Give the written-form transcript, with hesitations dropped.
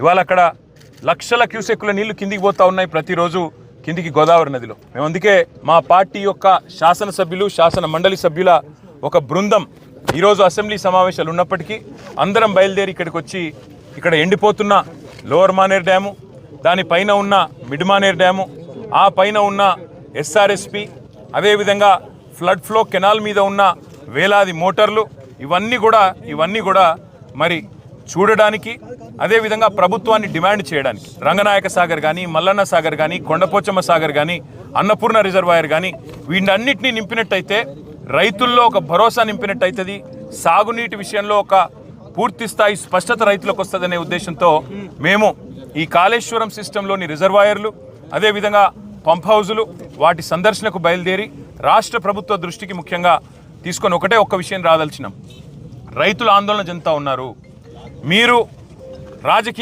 ఇవాళ అక్కడ లక్షల క్యూసెక్కుల నీళ్లు కిందికి పోతా ఉన్నాయి ప్రతిరోజు కిందికి గోదావరి నదిలో. మేము అందుకే మా పార్టీ యొక్క శాసనసభ్యులు శాసన మండలి సభ్యుల ఒక బృందం ఈరోజు అసెంబ్లీ సమావేశాలు ఉన్నప్పటికీ అందరం బయలుదేరి ఇక్కడికి వచ్చి ఇక్కడ ఎండిపోతున్న లోవర్ మానేర్ డ్యాము, దానిపైన ఉన్న మిడ్ మానేర్ డ్యాము, ఆ పైన ఉన్న ఎస్ఆర్ఎస్పి, అదేవిధంగా ఫ్లడ్ ఫ్లో కెనాల్ మీద ఉన్న వేలాది మోటార్లు, ఇవన్నీ కూడా మరి చూడడానికి, అదేవిధంగా ప్రభుత్వాన్ని డిమాండ్ చేయడానికి రంగనాయక సాగర్ కానీ, మల్లన్న సాగర్ కానీ, కొండపోచమ్మ సాగర్ కానీ, అన్నపూర్ణ రిజర్వాయర్ కానీ వీటన్నిటినీ నింపినట్టయితే రైతుల్లో ఒక భరోసా నింపినట్టయితుంది. సాగునీటి విషయంలో ఒక పూర్తి స్థాయి స్పష్టత రైతులకు వస్తుందనే ఉద్దేశంతో మేము ఈ కాళేశ్వరం సిస్టంలోని రిజర్వాయర్లు, అదేవిధంగా పంప్ హౌజులు వాటి సందర్శనకు బయలుదేరి రాష్ట్ర ప్రభుత్వ దృష్టికి ముఖ్యంగా తీసుకొని ఒక్క విషయం రాదలిచినాం. రైతులు ఆందోళన చెందుతూ ఉన్నారు. మీరు రాజకీయ